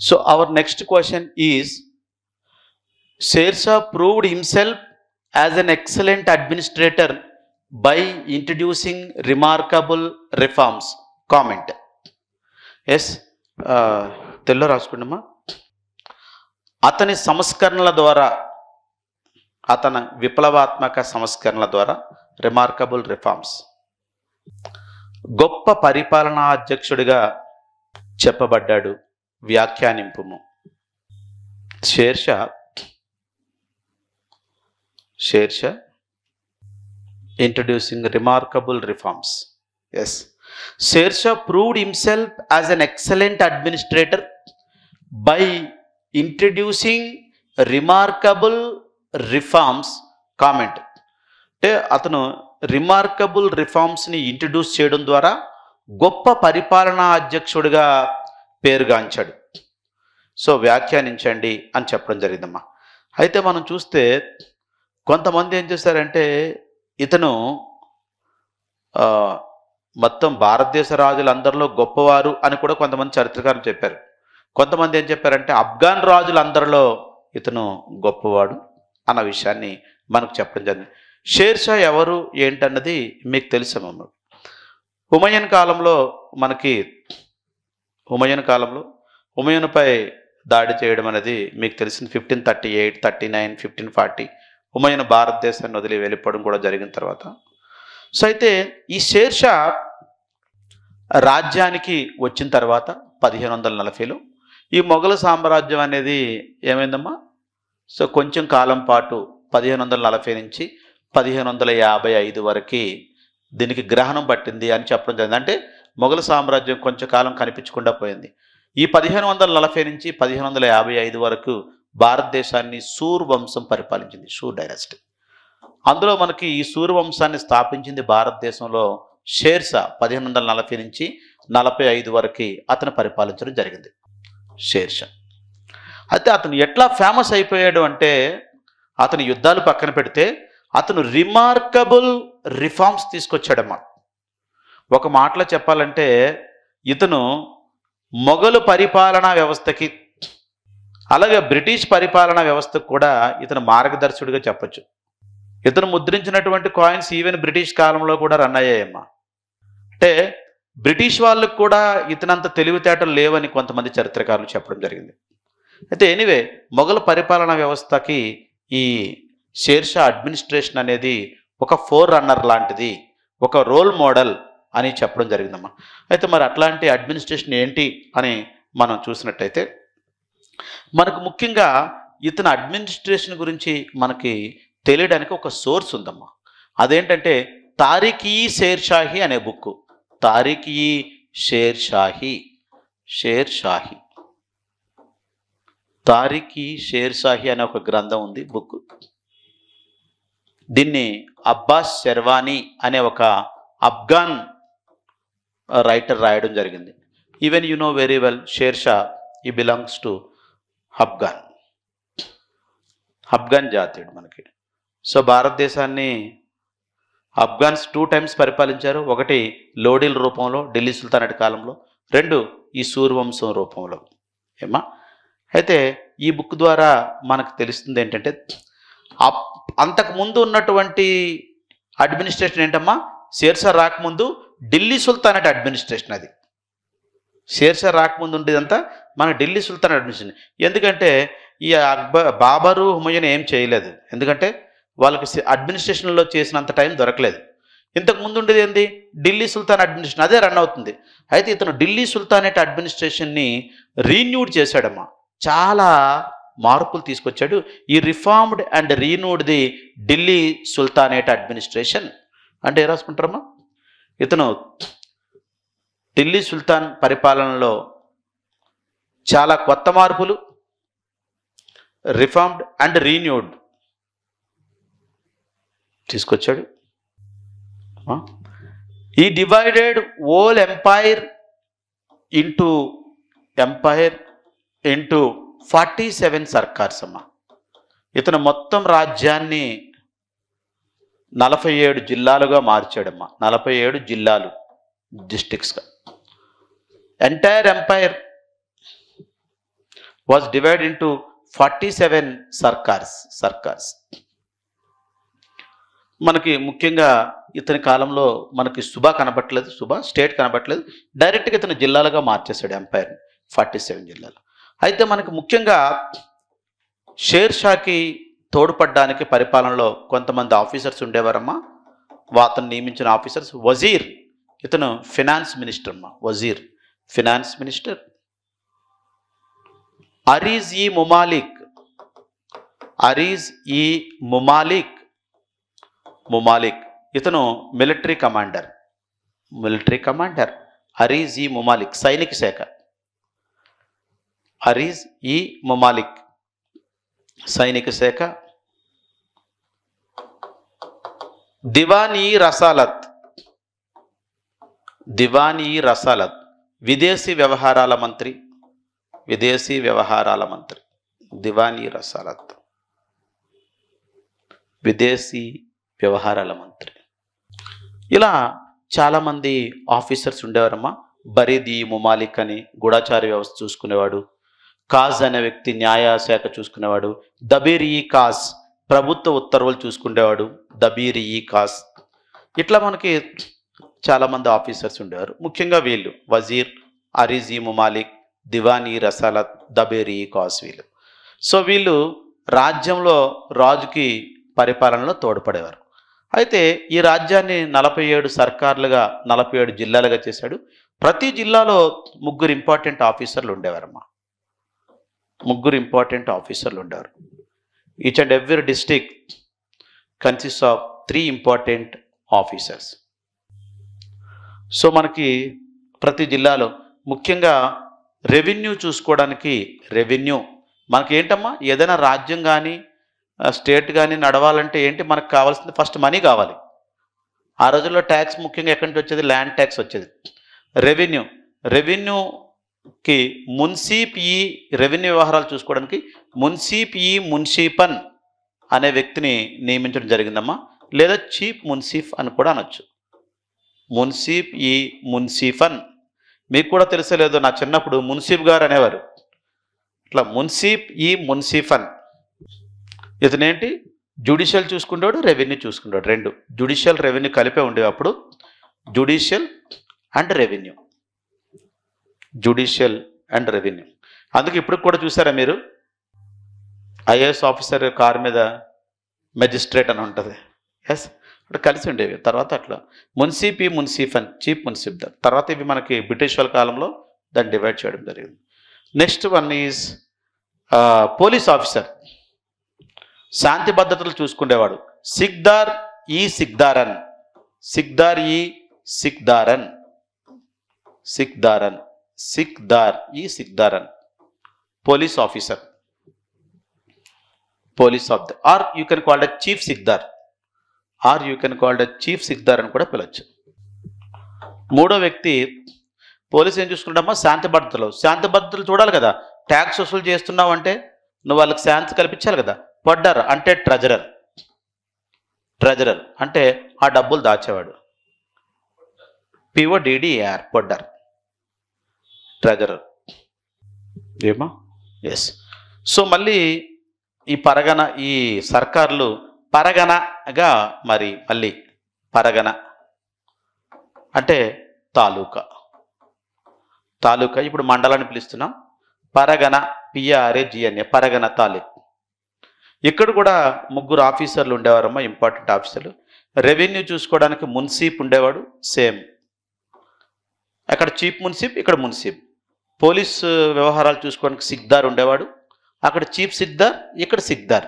So our next question is, Sher Shah proved himself as an excellent administrator by introducing remarkable reforms. Comment. Yes, తెలుగులో రాసుకుందామా. అతని సంస్కరణల ద్వారా, అతని విప్లవాత్మక సంస్కరణల ద్వారా, రిమార్కబుల్ రిఫార్మ్స్, గొప్ప పరిపాలనా అధ్యక్షుడిగా చెప్పబడ్డాడు. వ్యాఖ్యానింపుము. Sher Shah introducing remarkable reforms. Yes, Sher Shah proved himself as an excellent administrator by introducing remarkable reforms. Comment. అంటే అతను రిమార్కబుల్ రిఫార్మ్స్ని ఇంట్రడ్యూస్ చేయడం ద్వారా గొప్ప పరిపాలనా అధ్యక్షుడిగా పేరుగాంచాడు. సో వ్యాఖ్యానించండి అని చెప్పడం జరిగిందమ్మా. అయితే మనం చూస్తే కొంతమంది ఏం చేశారంటే, ఇతను మొత్తం భారతదేశ రాజులందరిలో గొప్పవారు అని కూడా కొంతమంది చరిత్రకారులు చెప్పారు. కొంతమంది ఏం చెప్పారంటే ఆఫ్ఘన్ రాజులందరిలో ఇతను గొప్పవాడు అన్న విషయాన్ని మనకు చెప్పడం జరిగింది. షేర్ షా ఎవరు ఏంటన్నది మీకు తెలుసమ్మ. హుమయూన్ కాలంలో హుమయూన్పై దాడి చేయడం అనేది మీకు తెలిసింది. 1538, 39, 1540 హుమయూన్ భారతదేశాన్ని వదిలి వెళ్ళిపోవడం కూడా జరిగిన తర్వాత. సో అయితే ఈ షేర్ షా రాజ్యానికి వచ్చిన తర్వాత 1540లో ఈ మొఘల్ సామ్రాజ్యం అనేది ఏమైందమ్మా? సో కొంచెం కాలం పాటు 1540 నుంచి 1555 వరకు దీనికి గ్రహణం పట్టింది అని చెప్పడం జరిగింది. అంటే మొఘల్ సామ్రాజ్యం కొంచెం కాలం కనిపించకుండా పోయింది. ఈ 1540 నుంచి 1555 వరకు భారతదేశాన్ని సూర్ వంశం పరిపాలించింది, సూర్ డైనాసిటీ. అందులో మనకి ఈ సూర్ వంశాన్ని స్థాపించింది భారతదేశంలో షేర్ షా 1540 నుంచి 45 వరకు అతను పరిపాలించడం జరిగింది, షేర్ షా. అయితే అతను ఎట్లా ఫేమస్ అయిపోయాడు అంటే, అతను యుద్ధాలు పక్కన పెడితే అతను రిమార్కబుల్ రిఫార్మ్స్ తీసుకొచ్చాడమ్మా. ఒక మాటలో చెప్పాలంటే ఇతను మొఘలు పరిపాలనా వ్యవస్థకి, అలాగే బ్రిటిష్ పరిపాలనా వ్యవస్థకు కూడా ఇతను మార్గదర్శకుడిగా చెప్పచ్చు. ఇతను ముద్రించినటువంటి కాయిన్స్ ఈవెన్ బ్రిటిష్ కాలంలో కూడా రన్ అయ్యాయమ్మా. అంటే బ్రిటిష్ వాళ్ళకు కూడా ఇతనంత తెలివితేటలు లేవని కొంతమంది చరిత్రకారులు చెప్పడం జరిగింది. అయితే ఎనీవే, మొఘల్ పరిపాలనా వ్యవస్థకి ఈ షేర్ షా అడ్మినిస్ట్రేషన్ అనేది ఒక ఫోర్ రన్నర్ లాంటిది, ఒక రోల్ మోడల్ అని చెప్పడం జరిగిందమ్మా. అయితే మరి అట్లాంటి అడ్మినిస్ట్రేషన్ ఏంటి అని మనం చూసినట్టయితే, మనకు ముఖ్యంగా ఇతని అడ్మినిస్ట్రేషన్ గురించి మనకి తెలియడానికి ఒక సోర్స్ ఉందమ్మా. అదేంటంటే తారిఖ్-ఈ-షేర్ షాహీ అనే బుక్. తారిఖ్-ఈ-షేర్ షాహీ, తారిఖ్-ఈ-షేర్ షాహీ అనే ఒక గ్రంథం ఉంది, బుక్. దీన్ని అబ్బాస్ షెర్వానీ అనే ఒక ఆఫ్ఘన్ రైటర్ రాయడం జరిగింది. Even you know very well, share Shah ఈ బిలాంగ్స్ టు ఆఫ్ఘన్ జాతీయుడు మనకి. సో భారతదేశాన్ని ఆఫ్ఘన్స్ 2 times పరిపాలించారు. ఒకటి లోడీల రూపంలో ఢిల్లీ సుల్తానేట్ కాలంలో, 2 ఈ సూర్ వంశం రూపంలో ఏమా. అయితే ఈ బుక్ ద్వారా మనకు తెలుస్తుంది ఏంటంటే, అంతకుముందు ఉన్నటువంటి అడ్మినిస్ట్రేషన్ ఏంటమ్మా, షేర్ షా రాకముందు ఢిల్లీ సుల్తానేట్ అడ్మినిస్ట్రేషన్. అది షేర్ షా రాకముందు ఉండేదంతా మన ఢిల్లీ సుల్తానేట్ అడ్మినిస్ట్రేషన్. ఎందుకంటే ఈ బాబరు, హుమయూన్ ఏం చేయలేదు, ఎందుకంటే వాళ్ళకి అడ్మినిస్ట్రేషన్లో చేసినంత టైం దొరకలేదు. ఇంతకుముందు ఉండేది ఏంది, ఢిల్లీ సుల్తాన్ అడ్మినిస్ట్రేషన్, అదే రన్ అవుతుంది. అయితే ఇతను ఢిల్లీ సుల్తానేట్ అడ్మినిస్ట్రేషన్ని రీన్యూడ్ చేశాడమ్మా, చాలా మార్పులు తీసుకొచ్చాడు. ఈ reformed and renewed the Delhi sultanate administration అంటే ఏ రాసుకుంటారమ్మా, ఇతను ఢిల్లీ సుల్తాన్ పరిపాలనలో చాలా కొత్త మార్పులు, రిఫార్మ్డ్ అండ్ రీన్యూడ్ తీసుకొచ్చాడు. ఈ divided whole empire into 47 sarkars అమ్మా. ఇతను మొత్తం రాజ్యాన్ని 47 జిల్లాలుగా మార్చాడమ్మా. 47 జిల్లాలు, డిస్ట్రిక్ట్స్గా. Entire empire was divide into 47 sarkars. మనకి ముఖ్యంగా ఇతని కాలంలో మనకి సుబా కనబట్టలేదు, స్టేట్ కనబట్టలేదు, డైరెక్ట్గా ఇతను జిల్లాలుగా మార్చేశాడు ఎంపైర్ని, 47 జిల్లాలు. అయితే మనకి ముఖ్యంగా షేర్ షాకి తోడ్పడడానికి పరిపాలనలో కొంతమంది ఆఫీసర్స్ ఉండేవారమ్మా. అతను నియమించిన ఆఫీసర్స్ వజీర్, ఇతను ఫినాన్స్ మినిస్టర్ అమ్మా, వజీర్ ఫినాన్స్ మినిస్టర్. అరీజ్ ఈ ముమాలిక్, ఇతను మిలిటరీ కమాండర్. అరీజ్ ఈ ముమాలిక్, సైనిక శాఖ. అరీజ్ ఈ ముమాలిక్, సైనిక శాఖ. దివాన్ ఈ రసాలత్, విదేశీ వ్యవహారాల మంత్రి. దివాన్ ఈ రసాలత్, విదేశీ వ్యవహారాల మంత్రి. ఇలా చాలామంది ఆఫీసర్స్ ఉండేవారమ్మా. బరీద్ ఈ ముమాలిక్ అని గూఢచార వ్యవస్థ చూసుకునేవాడు. కాజ్ అనే వ్యక్తి న్యాయ శాఖ చూసుకునేవాడు. దబీర్ ఈ కాజ్, ప్రభుత్వ ఉత్తర్వులు చూసుకునేవాడు. దబీర్ ఈ కాజ్. ఇట్లా మనకి చాలామంది ఆఫీసర్స్ ఉండేవారు. ముఖ్యంగా వీళ్ళు వజీర్, అరీజ్ ఈ ముమాలిక్, దివాన్ ఈ రసాలత్, దబీర్ ఈ కాజ్ వీళ్ళు. సో వీళ్ళు రాజ్యంలో రాజుకి పరిపాలనలో తోడ్పడేవారు. అయితే ఈ రాజ్యాన్ని 47 సర్కార్లుగా 47 జిల్లాలుగా చేశాడు. ప్రతి జిల్లాలో 3 ఇంపార్టెంట్ ఆఫీసర్లు ఉండేవారమ్మా. 3 ఇంపార్టెంట్ ఆఫీసర్లు ఉండేవారు. Each and every district consist of 3 important officers. So మనకి ప్రతి జిల్లాలో ముఖ్యంగా రెవెన్యూ చూసుకోవడానికి, మనకి ఏంటమ్మా, ఏదైనా రాజ్యం కానీ స్టేట్ కానీ నడవాలంటే ఏంటి మనకు కావాల్సింది, ఫస్ట్ మనీ కావాలి. ఆ రోజుల్లో ట్యాక్స్ ముఖ్యంగా ఎక్కడి నుంచి వచ్చేది, ల్యాండ్ ట్యాక్స్ వచ్చేది. రెవెన్యూకి రెవెన్యూ వ్యవహారాలు చూసుకోవడానికి మున్సిపన్ అనే వ్యక్తిని నియమించడం జరిగిందమ్మా. లేదా చీఫ్ మున్సిఫ్ అని కూడా అనొచ్చు. మున్సిఫన్ మీకు కూడా తెలిసలేదో, నా చిన్నప్పుడు మున్సిఫ్ గారు అనేవారు. ఇట్లా మున్సిఫన్. ఇతనేంటి, జ్యుడిషియల్ చూసుకుంటాడు, రెవెన్యూ చూసుకుంటాడు. 2 జ్యుడిషియల్ రెవెన్యూ కలిపే ఉండేవి అప్పుడు. Judicial and revenue. అందుకే ఇప్పుడు కూడా చూసారా మీరు, ఐఏఎస్ ఆఫీసర్ కారు మీద మెజిస్ట్రేట్ అని ఉంటుంది. ఎస్, అక్కడ కలిసి ఉండేవి. తర్వాత అట్లా మున్సిఫన్, చీఫ్ మున్సిఫర్. తర్వాత ఇవి మనకి బ్రిటిష్ వాళ్ళ కాలంలో దాన్ని డివైడ్ చేయడం జరిగింది. Next one is police officer, శాంతి భద్రతలు చూసుకునేవాడు. సిక్దార్ ఈ సిక్దారన్, police officer, or you can called chief shiqdar, అని కూడా పిలవచ్చు. మూడో వ్యక్తి పోలీసు ఏం చూసుకుంటామో శాంతి భద్రతలు చూడాలి కదా. ట్యాక్స్ వసూలు చేస్తున్నావు అంటే నువ్వు వాళ్ళకి శాంతి కల్పించాలి కదా. పొడ్డర్ అంటే ట్రెజరర్ అంటే ఆ డబ్బులు దాచేవాడు. PODDER, పొడ్డర్, ట్రెజరర్ ఏమా. ఎస్. సో మళ్ళీ ఈ సర్కార్లు పరగనగా, మళ్ళీ పరగన అంటే తాలూకా. ఇప్పుడు మండలాన్ని పిలుస్తున్నాం. పరగన, PRAGN, పరగన తాలూకా. ఇక్కడ కూడా 3 ఆఫీసర్లు ఉండేవారమ్మా, ఇంపార్టెంట్ ఆఫీసర్లు. రెవెన్యూ చూసుకోవడానికి మున్సిప్ ఉండేవాడు, సేమ్. అక్కడ చీఫ్ మున్సిప్, ఇక్కడ మున్సిప్. పోలీస్ వ్యవహారాలు చూసుకోవడానికి సిక్దార్ ఉండేవాడు, అక్కడ చీఫ్ సిక్దార్, ఇక్కడ సిక్దార్.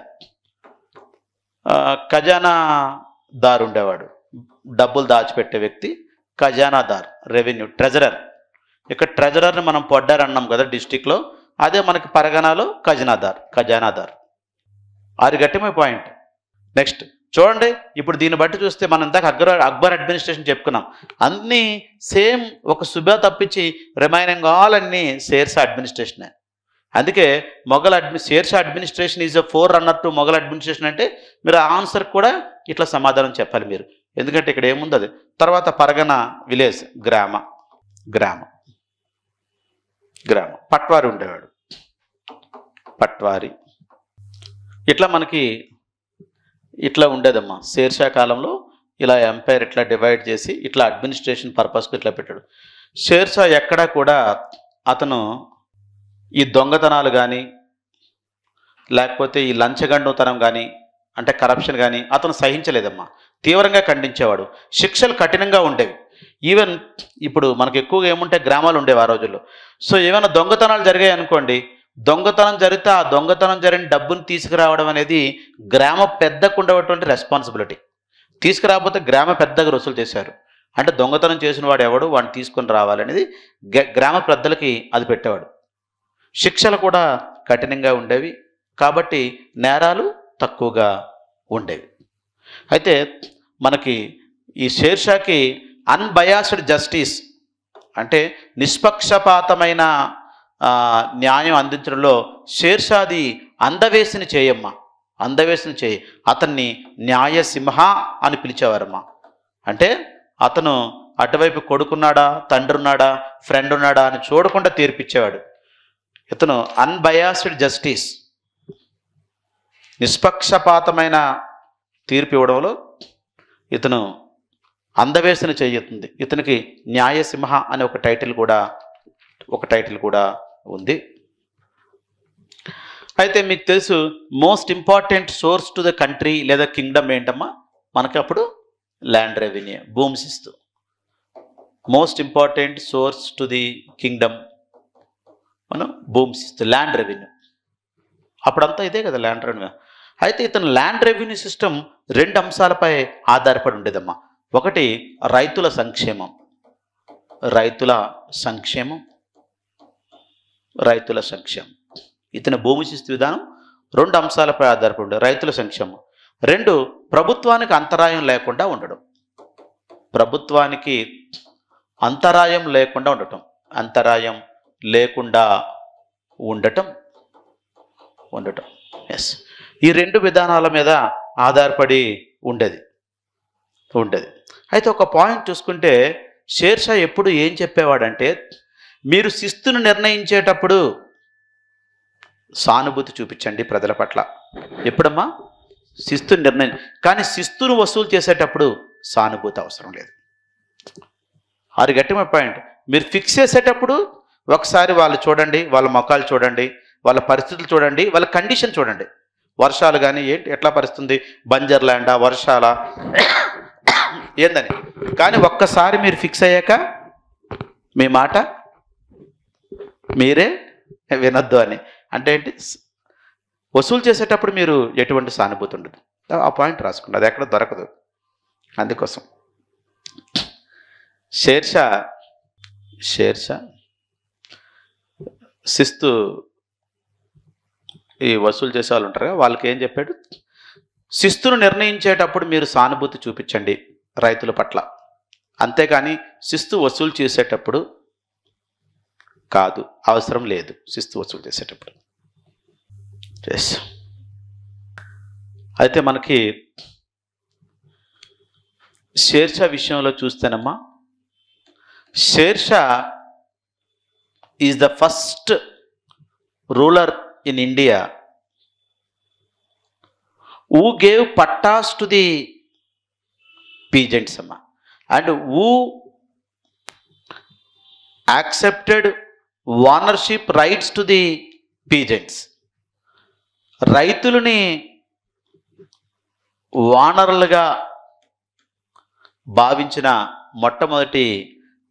ఖజానాదార్ ఉండేవాడు, డబ్బులు దాచిపెట్టే వ్యక్తి. ఖజానాదార్, రెవెన్యూ, ట్రెజరర్. ఇక్కడ ట్రెజరర్ని మనం పొడ్డారు అన్నాం కదా డిస్టిక్లో, అదే మనకి పరగనాలో ఖజానాదార్. 6 గట్టమే పాయింట్. నెక్స్ట్ చూడండి, ఇప్పుడు దీన్ని బట్టి చూస్తే మనం ఇందాక అక్బర్ అడ్మినిస్ట్రేషన్ చెప్పుకున్నాం. అన్నీ సేమ్, ఒక సుబా తప్పించి రిమైనింగ్ ఆల్ అన్నీ షేర్షా అడ్మినిస్ట్రేషనే. అందుకే Sher Shah administration is 4 runner to Mughal administration అంటే మీరు ఆన్సర్ కూడా ఇట్లా సమాధానం చెప్పాలి మీరు. ఎందుకంటే ఇక్కడ ఏముంది అది. తర్వాత పరగన విలేజ్, గ్రామం. పట్వారి ఉండేవాడు. పట్వారి. ఇట్లా మనకి ఇట్లా ఉండేదమ్మా. షేర్షా కాలంలో ఇలా ఎంపైర్ ఇట్లా డివైడ్ చేసి ఇట్లా అడ్మినిస్ట్రేషన్ పర్పస్కి ఇట్లా పెట్టాడు. షేర్షా ఎక్కడా కూడా అతను ఈ దొంగతనాలు కానీ లేకపోతే ఈ లంచగండుతనం కానీ అంటే కరప్షన్ కానీ అతను సహించలేదమ్మా. తీవ్రంగా ఖండించేవాడు. శిక్షలు కఠినంగా ఉండేవి. ఈవెన్ ఇప్పుడు మనకు ఎక్కువగా ఏముంటే గ్రామాలు ఉండేవి ఆ రోజుల్లో. సో ఏమైనా దొంగతనాలు జరిగాయి అనుకోండి, దొంగతనం జరిగితే ఆ దొంగతనం జరిగిన డబ్బును తీసుకురావడం అనేది గ్రామ పెద్దకు ఉండేటువంటి రెస్పాన్సిబిలిటీ. తీసుకురాకపోతే గ్రామ పెద్దగా వసూలు చేశారు. అంటే దొంగతనం చేసిన వాడు ఎవడు వాడిని తీసుకొని రావాలనేది గ్రామ పెద్దలకి అది పెట్టేవాడు. శిక్షలు కూడా కఠినంగా ఉండేవి కాబట్టి నేరాలు తక్కువగా ఉండేవి. అయితే మనకి ఈ షేర్షాకి అన్బయాస్డ్ జస్టిస్ అంటే నిష్పక్షపాతమైన న్యాయం అందించడంలో షేర్షాది అందవేసిని చేయమ్మా. అందవేసిని చేయి. అతన్ని న్యాయసింహ అని పిలిచేవారమ్మా. అంటే అతను అటువైపు కొడుకున్నాడా, తండ్రి ఉన్నాడా, ఫ్రెండ్ ఉన్నాడా అని చూడకుండా తీర్పిచ్చేవాడు. ఇతను అన్బయాస్డ్ జస్టిస్, నిష్పక్షపాతమైన తీర్పు ఇవ్వడంలో ఇతను అందవేసిన చేయుతుంది. ఇతనికి న్యాయసింహ అనే ఒక టైటిల్ కూడా ఉంది. అయితే మీకు తెలుసు most important source to the country లేదా కింగ్డమ్ ఏంటమ్మా? మనకి అప్పుడు ల్యాండ్ రెవెన్యూ, భూమి శిస్తు. Most important source to the Kingdom మనం భూమి శిస్తు, ల్యాండ్ రెవెన్యూ. అప్పుడంతా ఇదే కదా ల్యాండ్ రెవెన్యూ. అయితే ఇతను ల్యాండ్ రెవెన్యూ సిస్టమ్ 2 అంశాలపై ఆధారపడి ఉండేదమ్మా. ఒకటి రైతుల సంక్షేమం. ఇతని భూమి శిస్తు విధానం 2 అంశాలపై ఆధారపడి ఉండేది. రైతుల సంక్షేమం. 2 ప్రభుత్వానికి అంతరాయం లేకుండా ఉండడం. అంతరాయం లేకుండా ఉండటం. ఎస్, ఈ 2 విధానాల మీద ఆధారపడి ఉండేది. అయితే ఒక పాయింట్ చూసుకుంటే షేర్షా ఎప్పుడు ఏం చెప్పేవాడంటే, మీరు శిస్తును నిర్ణయించేటప్పుడు సానుభూతి చూపించండి ప్రజల పట్ల. ఎప్పుడమ్మా? శిస్తుని నిర్ణయం. కానీ శిస్తును వసూలు చేసేటప్పుడు సానుభూతి అవసరం లేదు. అది గట్టిమైన పాయింట్. మీరు ఫిక్స్ చేసేటప్పుడు ఒకసారి వాళ్ళు చూడండి, వాళ్ళ ముఖాలు చూడండి, వాళ్ళ పరిస్థితులు చూడండి, వాళ్ళ కండిషన్ చూడండి. వర్షాలు కానీ ఏంటి, ఎట్లా పరిస్థితుంది, బంజర్ ల్యాండా, వర్షాల ఏందని. కానీ ఒక్కసారి మీరు ఫిక్స్ అయ్యాక మీ మాట మీరే వినొద్దు అని. అంటే ఏంటి, వసూలు చేసేటప్పుడు మీరు ఎటువంటి సానుభూతి ఉండదు. ఆ పాయింట్ రాసుకున్నది, అది ఎక్కడ దొరకదు. అందుకోసం షేర్షా శిస్తు ఈ వసూలు చేసే వాళ్ళు ఉంటారు కదా, వాళ్ళకి ఏం చెప్పాడు, శిస్తును నిర్ణయించేటప్పుడు మీరు సానుభూతి చూపించండి రైతుల పట్ల, అంతేకాని శిస్తు వసూలు చేసేటప్పుడు కాదు, అవసరం లేదు శిస్తు వసూలు చేసేటప్పుడు. అయితే మనకి షేర్షా విషయంలో చూస్తేనమ్మా, Sher Shah is the first ruler in India who gave pattas to the peasants and who accepted ownership rights to the peasants. రైతులని ఓనర్లుగా భావించిన మొట్టమొదటి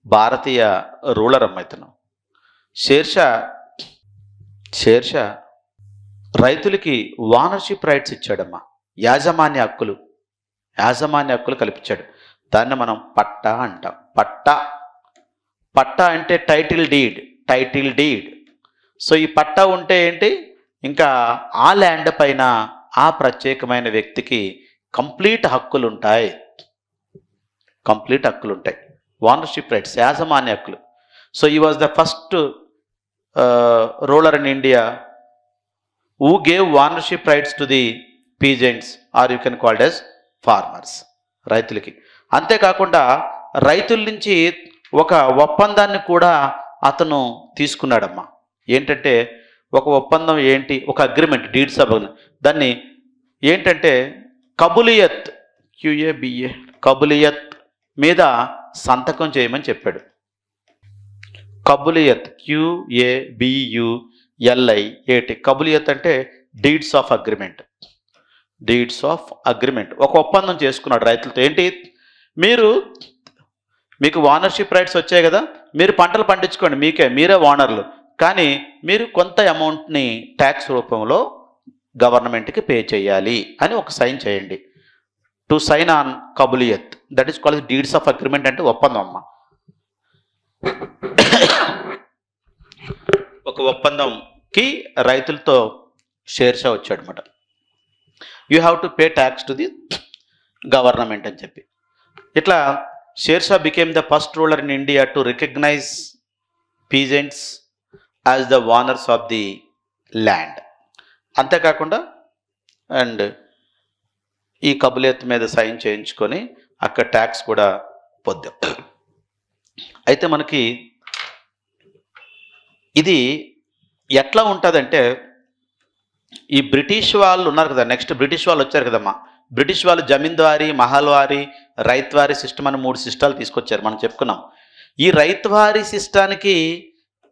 భారతీయ రూలర్ అమ్మ ఇతను. షేర్షా రైతులకి ఓనర్షిప్ రైట్స్ ఇచ్చాడమ్మా, యాజమాన్య హక్కులు కల్పించాడు. దాన్ని మనం పట్టా అంటాం. పట్టా అంటే టైటిల్ డీడ్. సో ఈ పట్టా ఉంటే ఏంటి, ఇంకా ఆ ల్యాండ్ పైన ఆ ప్రత్యేకమైన వ్యక్తికి కంప్లీట్ హక్కులు ఉంటాయి. ఓనర్షిప్ రైట్స్, యాజమాన్య హక్కులు. సో ఈ was the first ruler in India who gave ownership rights to the peasants or you can call it as farmers, రైతులకి. అంతేకాకుండా రైతుల నుంచి ఒక ఒప్పందాన్ని కూడా అతను తీసుకున్నాడమ్మా. ఏంటంటే ఒక ఒప్పందం ఏంటి, ఒక అగ్రిమెంట్, డీడ్స్ ఆఫ్ దాన్ని ఏంటంటే కబులియత్, QABA, కబులియత్ మీద సంతకం చేయమని చెప్పాడు. కబులియత్, QABULIAT, కబులియత్ అంటే deeds of agreement. Deeds of agreement ఒక ఒప్పందం చేసుకున్నాడు రైతులతో. ఏంటి, మీకు ఓనర్షిప్ రైట్స్ వచ్చాయి కదా, మీరు పంటలు పండించుకోండి, మీరే ఓనర్లు, కానీ మీరు కొంత అమౌంట్ని ట్యాక్స్ రూపంలో గవర్నమెంట్కి పే చేయాలి అని ఒక సైన్ చేయండి. To sign on kabuliyat, that is called deeds of agreement, అంటే ఒప్పందం అమ్మ. ఒక ఒప్పందంకి రైతులతో షేర్షా వచ్చాడు అనమాట. You have to pay tax to the government అని చెప్పి. ఇట్లా Sher Shah became the first ruler in India to recognise peasants as the owners of the land. అంతేకాకుండా అండ్ ఈ కబులియత్ మీద సైన్ చేయించుకొని అక్కడ ట్యాక్స్ కూడా పొందాం. అయితే మనకి ఇది ఎట్లా ఉంటుందంటే, ఈ బ్రిటిష్ వాళ్ళు ఉన్నారు కదా, నెక్స్ట్ బ్రిటిష్ వాళ్ళు వచ్చారు కదమ్మా. బ్రిటిష్ వాళ్ళు జమీందారీ, మహల్వారీ, రైత్వారీ సిస్టమ్ అని 3 సిస్టాలు తీసుకొచ్చారు, మనం చెప్పుకున్నాం. ఈ రైత్వారీ సిస్టానికి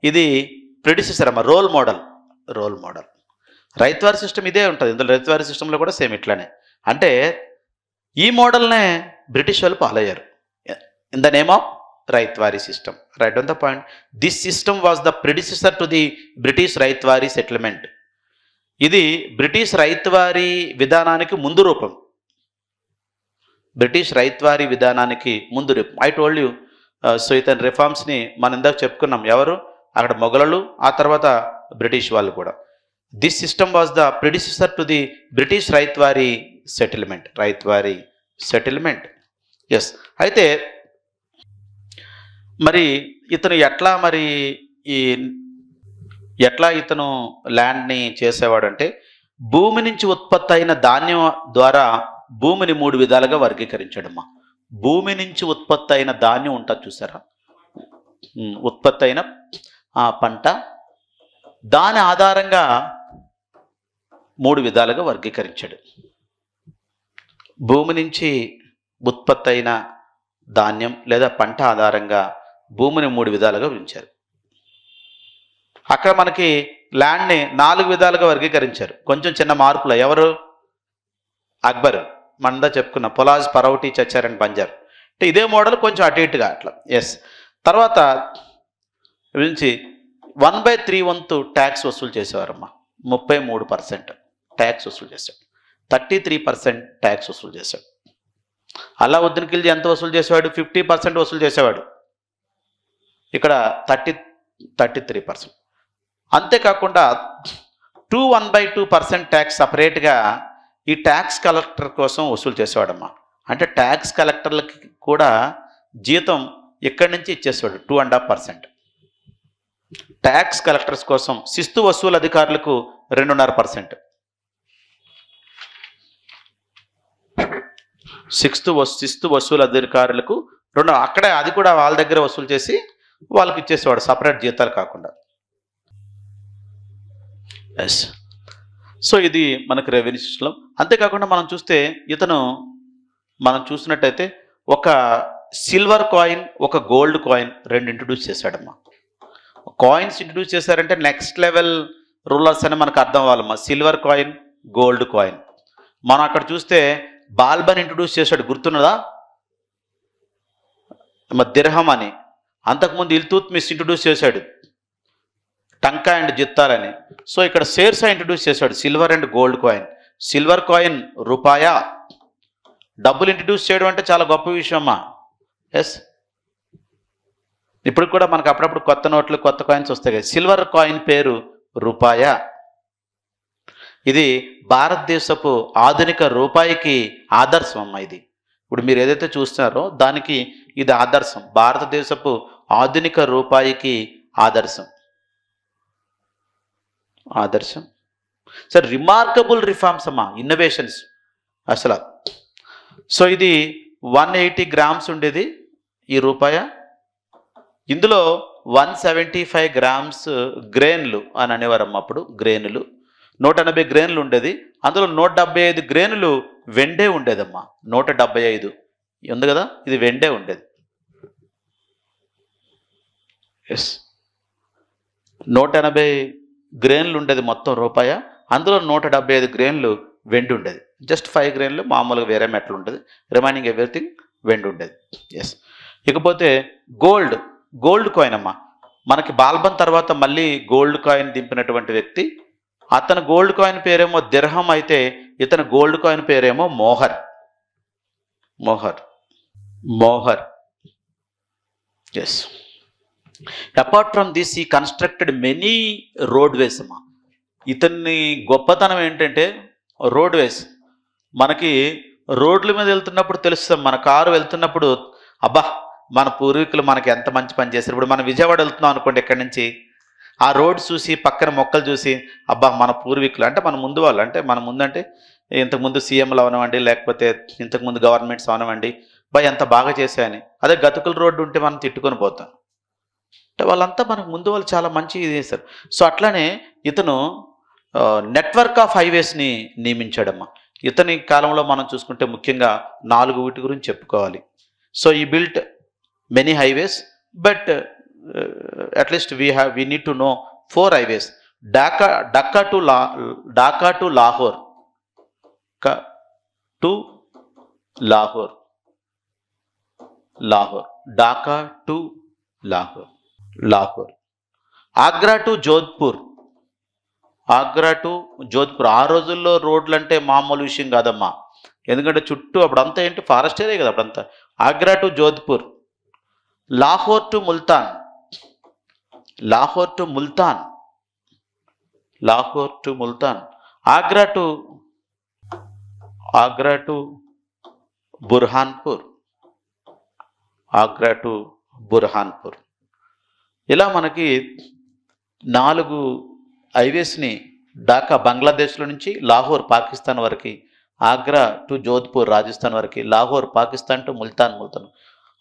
ఇది ప్రెడిసెసర్ అమ్మ, రోల్ మోడల్. రైత్వారీ సిస్టమ్ ఇదే ఉంటుంది. ఇందులో రైత్వారీ సిస్టంలో కూడా సేమ్ ఇట్లానే. అంటే ఈ మోడల్నే బ్రిటిష్ వాళ్ళు ఫాలో అయ్యారు in the name of ryotwari system. Right on the point. This system was the predecessor to the British ryotwari settlement. ఇది బ్రిటిష్ రైత్వారీ విధానానికి ముందు రూపం. బ్రిటిష్ రైత్వారీ విధానానికి ముందు రూపం. I told you. సో ఇతని రిఫార్మ్స్ని మనం ఇందాక చెప్పుకున్నాం. ఎవరు అక్కడ మొఘలులు, ఆ తర్వాత బ్రిటిష్ వాళ్ళు కూడా. This system was the predecessor to the British ryotwari settlement. Yes. అయితే మరి ఇతను ఎట్లా ఇతను ల్యాండ్ని చేసేవాడంటే, భూమి నుంచి ఉత్పత్తి అయిన ధాన్యం ద్వారా భూమిని 3 విధాలుగా వర్గీకరించాడమ్మా. భూమి నుంచి ఉత్పత్తి అయిన ధాన్యం ఉంటుంది చూసారా, ఉత్పత్తి అయిన పంట, దాని ఆధారంగా 3 విధాలుగా వర్గీకరించాడు. భూమి నుంచి ఉత్పత్తి అయిన ధాన్యం లేదా పంట ఆధారంగా భూమిని 3 విధాలుగా ఉంచారు. అక్కడ మనకి ల్యాండ్ని 4 విధాలుగా వర్గీకరించారు, కొంచెం చిన్న మార్పులు. ఎవరు? అక్బర్. మనదా చెప్పుకున్న పొలాజ్, పరౌటి, చచ్చర్ అండ్ బంజర్. అంటే ఇదే మోడల్, కొంచెం అటు ఇటుగా అట్లా. ఎస్. తర్వాత నుంచి 1/3 వంతు ట్యాక్స్ వసూలు చేసేవారమ్మా. 33% ట్యాక్స్ వసూలు చేశాడు. 33% ట్యాక్స్ వసూలు చేశాడు. అలావుద్దీన్ ఖిల్జీ ఎంత వసూలు చేసేవాడు? 50% వసూలు చేసేవాడు. ఇక్కడ 33%. అంతేకాకుండా 1/2% ట్యాక్స్ సపరేట్గా ఈ ట్యాక్స్ కలెక్టర్ కోసం వసూలు చేసేవాడమ్మా. అంటే ట్యాక్స్ కలెక్టర్లకి కూడా జీతం ఇక్కడి నుంచి ఇచ్చేసేవాడు. 2.5%. ట్యాక్స్ కలెక్టర్స్ కోసం శిస్తు వసూలు అధికారులకు 2.5%. శిస్తు వసూలు అధికారులకు 2. అక్కడే అది కూడా వాళ్ళ దగ్గర వసూలు చేసి వాళ్ళకి ఇచ్చేసేవాడు, సపరేట్ జీతాలు కాకుండా. ఎస్. సో ఇది మనకు రెవెన్యూ సిస్టమ్. అంతేకాకుండా మనం చూసినట్టయితే ఒక సిల్వర్ కాయిన్, ఒక గోల్డ్ కాయిన్ 2 ఇంట్రడ్యూస్ చేశాడమ్మా. కాయిన్స్ ఇంట్రడ్యూస్ చేశారంటే నెక్స్ట్ లెవెల్ రూలర్స్ అని మనకు అర్థం అవ్వాలమ్మా. Silver coin, gold coin. మనం అక్కడ చూస్తే బాల్బన్ ఇంట్రడ్యూస్ చేశాడు, గుర్తున్నదా? దిర్హం అని. అంతకుముందు ఇల్తుత్మిష్ ఇంట్రడ్యూస్ చేశాడు, టంకా అండ్ జిత్తాలని. సో ఇక్కడ షేర్షా ఇంట్రడ్యూస్ చేశాడు silver and gold coin. Silver coin rupiya. డబ్బులు ఇంట్రడ్యూస్ చేయడం అంటే చాలా గొప్ప విషయం అమ్మా. ఎస్. ఇప్పుడు కూడా మనకు అప్పుడప్పుడు కొత్త నోట్లు, కొత్త కాయిన్స్ వస్తాయి కదా. సిల్వర్ కాయిన్ పేరు రూపాయా. ఇది భారతదేశపు ఆధునిక రూపాయికి ఆదర్శం అమ్మ. ఇది ఇప్పుడు మీరు ఏదైతే చూస్తున్నారో దానికి ఇది ఆదర్శం. భారతదేశపు ఆధునిక రూపాయికి ఆదర్శం. సార్ రిమార్కబుల్ రిఫార్మ్స్ అమ్మా, ఇన్నోవేషన్స్ అసలు. సో ఇది 180 గ్రామ్స్ ఉండేది ఈ రూపాయ. ఇందులో 175 గ్రామ్స్ గ్రెయిన్లు అని అనేవారమ్మ. అప్పుడు గ్రెయిన్లు 180 గ్రెయిన్లు ఉండేది. అందులో 175 గ్రెయిన్లు వెండే ఉండేదమ్మా. 175 ఉంది కదా, ఇది వెండే ఉండేది. ఎస్, 180 గ్రెయిన్లు ఉండేది మొత్తం రూపాయ. అందులో 175 గ్రెయిన్లు వెండి ఉండేది. జస్ట్ 5 గ్రెయిన్లు మామూలుగా వేరే మెటల్ ఉంటుంది, రిమైనింగ్ ఎవ్రీథింగ్ వెండి ఉండేది. ఎస్. ఇకపోతే గోల్డ్ కాయిన్ అమ్మా. మనకి బాల్బన్ తర్వాత మళ్ళీ గోల్డ్ కాయిన్ దింపినటువంటి వ్యక్తి. అతను గోల్డ్ కాయిన్ పేరేమో దిర్హం అయితే ఇతను గోల్డ్ కాయిన్ పేరేమో Mohar. Yes. Apart from this ఈ కన్స్ట్రక్టెడ్ మెనీ రోడ్వేస్ అమ్మా. ఇతన్ని గొప్పతనం ఏంటంటే రోడ్వేస్. మనకి రోడ్ల మీద వెళ్తున్నప్పుడు తెలుస్తాం, మన కారు వెళ్తున్నప్పుడు అబ్బా మన పూర్వీకులు మనకి ఎంత మంచి పని చేశారు. ఇప్పుడు మనం విజయవాడ వెళ్తున్నాం అనుకోండి, ఇక్కడి నుంచి ఆ రోడ్ చూసి పక్కన మొక్కలు చూసి అబ్బా మన పూర్వీకులు అంటే మన ముందు వాళ్ళు, అంటే మన ముందు అంటే ఇంతకుముందు సీఎంలు అవనవండి, లేకపోతే ఇంతకుముందు గవర్నమెంట్స్ అవనవండి, బా ఎంత బాగా చేశాయని. అదే గతుకుల రోడ్డు ఉంటే మనం తిట్టుకొని పోతాం. అంటే వాళ్ళంతా మనకు ముందు వాళ్ళు చాలా మంచి ఇది చేశారు. సో అట్లానే ఇతను నెట్వర్క్ ఆఫ్ హైవేస్ని నియమించాడమ్మా. ఇతని కాలంలో మనం చూసుకుంటే ముఖ్యంగా 4 వీటి గురించి చెప్పుకోవాలి. సో ఈ built many highways, but at least we need to know 4 highways. Dhaka to Lahore, Dhaka to Lahore. Agra to Jodhpur. ఆ రోజుల్లో రోడ్లు అంటే మామూలు విషయం కాదమ్మా. ఎందుకంటే చుట్టూ అప్పుడంతా ఏంటి, ఫారెస్ట్ ఏరియా కదా అప్పుడంతా. Agra to Jodhpur. Lahore to Multan. Agra to Burhanpur. ఇలా మనకి 4 హైవేస్ని ఢాకా బంగ్లాదేశ్లో నుంచి లాహోర్ పాకిస్తాన్ వరకు, ఆగ్రా టు జోధ్పూర్ రాజస్థాన్ వరకు, లాహోర్ పాకిస్తాన్ టు ముల్తాన్,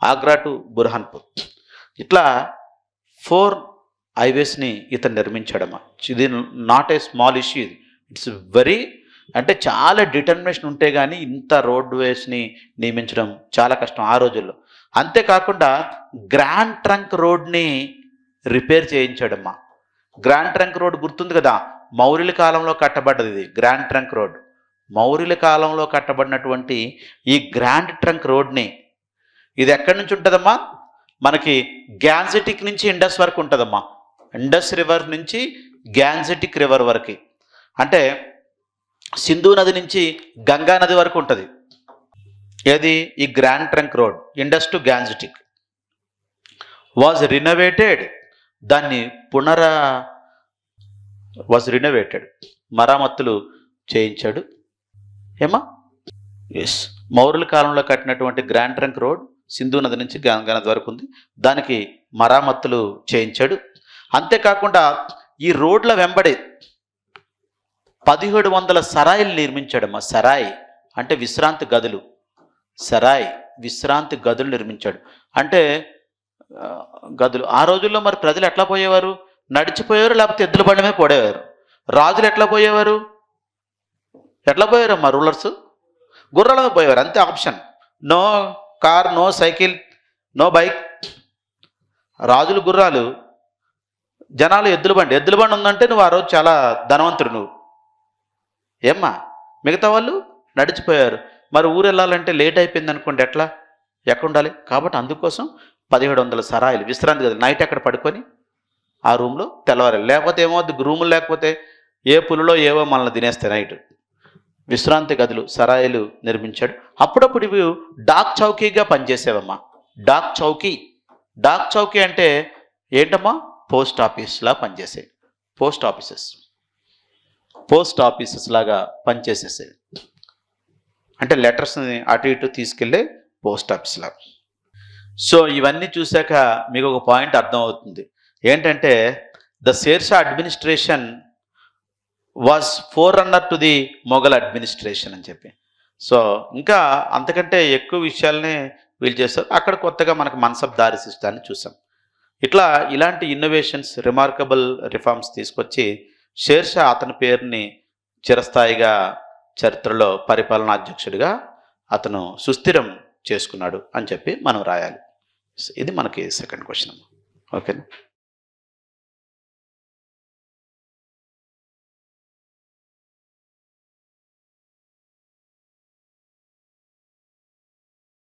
ఆగ్రా టు బుర్హాన్పూర్. ఇట్లా 4 హైవేస్ని ఇతను నిర్మించాడమ్మా. ఇది not a small issue. It's very, అంటే చాలా డిటర్మినేషన్ ఉంటే కానీ ఇంత రోడ్వేస్ని నియమించడం చాలా కష్టం ఆ రోజుల్లో. అంతేకాకుండా గ్రాండ్ ట్రంక్ రోడ్ని రిపేర్ చేయించాడమ్మా. గ్రాండ్ ట్రంక్ రోడ్ గుర్తుంది కదా, మౌర్యుల కాలంలో కట్టబడ్డది. ఇది గ్రాండ్ ట్రంక్ రోడ్, మౌర్యుల కాలంలో కట్టబడినటువంటి ఈ గ్రాండ్ ట్రంక్ రోడ్ని, ఇది ఎక్కడి నుంచి ఉంటుందమ్మా, మనకి గ్యాన్జెటిక్ నుంచి ఇండస్ వరకు ఉంటుందమ్మా. ఇండస్ రివర్ నుంచి గ్యాన్జెటిక్ రివర్ వరకు, అంటే సింధు నది నుంచి గంగా నది వరకు ఉంటుంది. ఏది ఈ grand trunk road, Indus to Gangetic. Was renovated, దాన్ని మరామత్తులు చేయించాడు. ఏమా? ఎస్. మౌర్యుల కాలంలో కట్టినటువంటి గ్రాండ్ ట్రంక్ రోడ్ సింధు నది నుంచి గంగా నది వరకు ఉంది, దానికి మరామత్తులు చేయించాడు. అంతేకాకుండా ఈ రోడ్ల వెంబడి 1700 సరాయిలు నిర్మించాడమ్మా. సరాయి అంటే విశ్రాంతి గదులు నిర్మించాడు. అంటే గదులు ఆ రోజుల్లో మరి ప్రజలు ఎట్లా పోయేవారు? నడిచిపోయేవారు, లేకపోతే ఎద్దుల బండి మీద పోయేవారు. రాజులు ఎట్లా పోయేవారు అమ్మా? రూలర్స్ గుర్రాల మీద పోయేవారు, అంతే option. No car, no cycle, no bike. రాజులు గుర్రాలు, జనాలు ఎద్దుల బండి ఉందంటే నువ్వు ఆ రోజు చాలా ధనవంతుడు నువ్వు. ఏమ్మా? మిగతా వాళ్ళు నడిచిపోయారు. మరి ఊరు వెళ్ళాలంటే లేట్ అయిపోయింది అనుకోండి, ఎక్కడ ఉండాలి? కాబట్టి అందుకోసం 1700 సరాయిలు, విశ్రాంతి గదులు. నైట్ అక్కడ పడుకొని ఆ రూమ్లో తెల్లవారు, లేకపోతే ఏమవుద్ది, రూములు లేకపోతే ఏ పులులో ఏవో మనల్ని తినేస్తాయి. నైట్ విశ్రాంతి గదులు, సరాయిలు నిర్మించాడు. అప్పుడప్పుడు ఇవి డాక్ చౌకీగా పనిచేసేవమ్మా. డాక్ చౌకీ అంటే ఏంటమ్మా? పోస్ట్ ఆఫీస్లా పనిచేసేవి. పోస్ట్ ఆఫీసెస్ లాగా పనిచేసేసేవి, అంటే లెటర్స్ని అటు ఇటు తీసుకెళ్ళే పోస్ట్ ఆఫీస్ లాగా. సో ఇవన్నీ చూశాక మీకు ఒక పాయింట్ అర్థమవుతుంది ఏంటంటే, the Sher Shah administration was four runner to the Mughal administration అని చెప్పి. సో ఇంకా అంతకంటే ఎక్కువ విషయాలనే వీళ్ళు చేస్తారు. అక్కడ కొత్తగా మనకు మన్సబ్ దారి సిస్టాన్ని చూసాం. ఇట్లా ఇలాంటి ఇన్నోవేషన్స్, రిమార్కబుల్ రిఫార్మ్స్ తీసుకొచ్చి షేర్షా అతని పేరుని చిరస్థాయిగా చరిత్రలో పరిపాలనాధ్యక్షుడిగా అతను సుస్థిరం చేసుకున్నాడు అని చెప్పి మనం రాయాలి. ఇది మనకి సెకండ్ క్వశ్చన్. ఓకేనా?